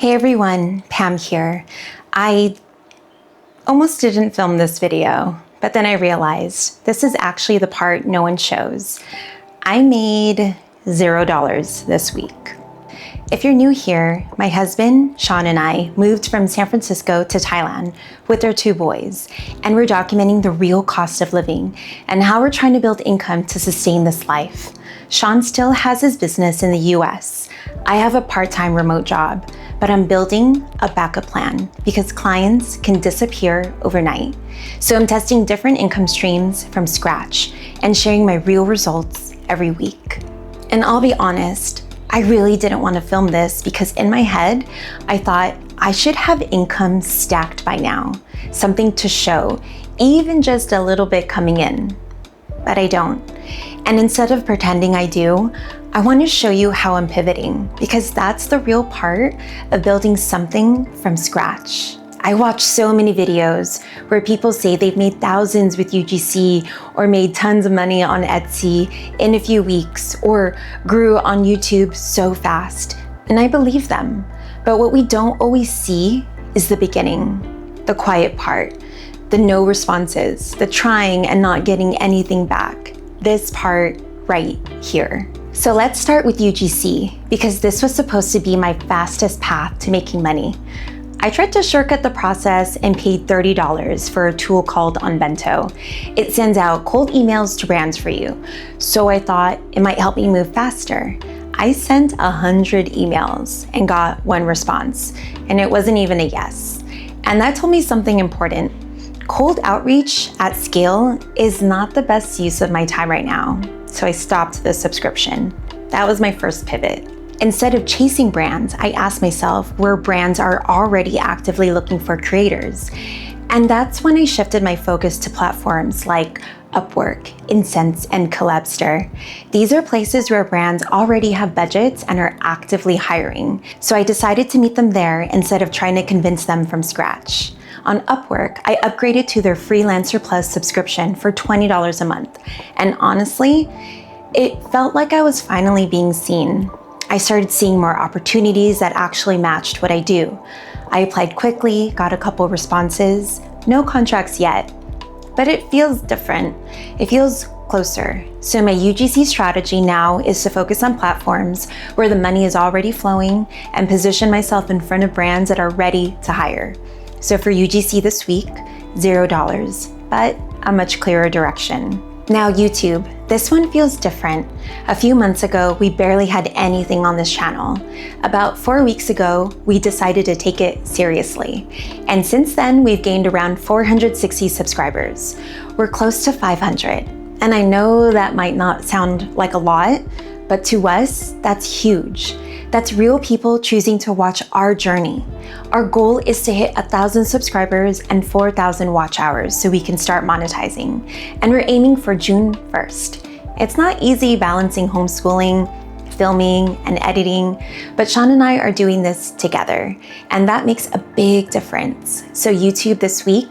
Hey everyone, Pam here. I almost didn't film this video, but then I realized this is actually the part no one shows. I made $0 this week. If you're new here, my husband, Sean, and I moved from San Francisco to Thailand with our two boys, and we're documenting the real cost of living and how we're trying to build income to sustain this life. Sean still has his business in the US. I have a part-time remote job, but I'm building a backup plan because clients can disappear overnight. So I'm testing different income streams from scratch and sharing my real results every week. And I'll be honest, I really didn't want to film this because in my head, I thought I should have income stacked by now, something to show, even just a little bit coming in. But I don't. And instead of pretending I do, I want to show you how I'm pivoting because that's the real part of building something from scratch. I watch so many videos where people say they've made thousands with UGC or made tons of money on Etsy in a few weeks or grew on YouTube so fast. And I believe them. But what we don't always see is the beginning, the quiet part, the no responses, the trying and not getting anything back. This part right here. So let's start with UGC because this was supposed to be my fastest path to making money. I tried to shortcut the process and paid $30 for a tool called Onbento. It sends out cold emails to brands for you. So I thought it might help me move faster. I sent 100 emails and got one response, and it wasn't even a yes. And that told me something important. Cold outreach at scale is not the best use of my time right now. So I stopped the subscription. That was my first pivot. Instead of chasing brands, I asked myself where brands are already actively looking for creators. And that's when I shifted my focus to platforms like Upwork, Incense, and Collabster. These are places where brands already have budgets and are actively hiring. So I decided to meet them there instead of trying to convince them from scratch. On Upwork, I upgraded to their Freelancer Plus subscription for $20 a month. And honestly, it felt like I was finally being seen. I started seeing more opportunities that actually matched what I do. I applied quickly, got a couple responses, no contracts yet, but it feels different. It feels closer. So my UGC strategy now is to focus on platforms where the money is already flowing and position myself in front of brands that are ready to hire. So for UGC this week, $0, but a much clearer direction. Now YouTube, this one feels different. A few months ago, we barely had anything on this channel. About 4 weeks ago, we decided to take it seriously. And since then, we've gained around 460 subscribers. We're close to 500. And I know that might not sound like a lot, but to us, that's huge. That's real people choosing to watch our journey. Our goal is to hit 1,000 subscribers and 4,000 watch hours so we can start monetizing. And we're aiming for June 1st. It's not easy balancing homeschooling, filming, and editing, but Sean and I are doing this together, and that makes a big difference. So YouTube this week,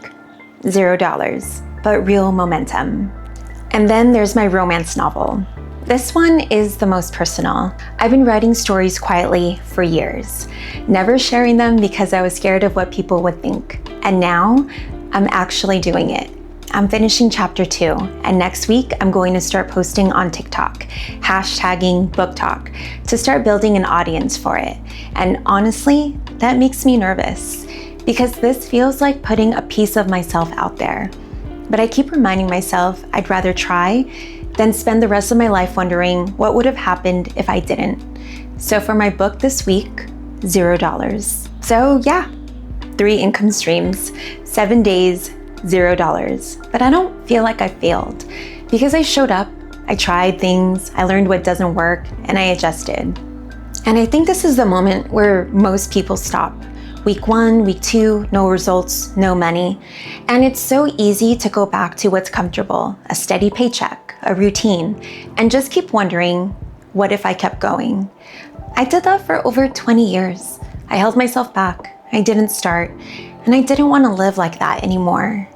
$0, but real momentum. And then there's my romance novel. This one is the most personal. I've been writing stories quietly for years, never sharing them because I was scared of what people would think. And now I'm actually doing it. I'm finishing chapter 2, and next week I'm going to start posting on TikTok, hashtagging book talk, to start building an audience for it. And honestly, that makes me nervous because this feels like putting a piece of myself out there. But I keep reminding myself I'd rather try than spend the rest of my life wondering what would have happened if I didn't. So for my book this week, $0. So yeah, 3 income streams, 7 days, $0. But I don't feel like I failed because I showed up, I tried things, I learned what doesn't work, and I adjusted. And I think this is the moment where most people stop. Week 1, week 2, no results, no money. And it's so easy to go back to what's comfortable, a steady paycheck, a routine, and just keep wondering, what if I kept going? I did that for over 20 years. I held myself back. I didn't start, and I didn't want to live like that anymore.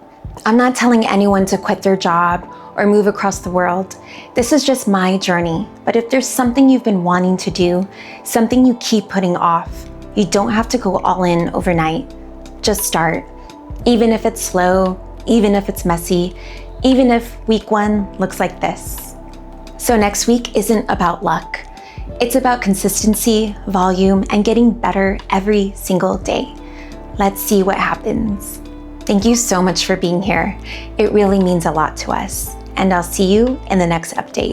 I'm not telling anyone to quit their job or move across the world. This is just my journey. But if there's something you've been wanting to do, something you keep putting off, You don't have to go all in overnight. Just start. Even if it's slow, even if it's messy, even if week 1 looks like this. So next week isn't about luck. It's about consistency, volume, and getting better every single day. Let's see what happens. Thank you so much for being here. It really means a lot to us. And I'll see you in the next update.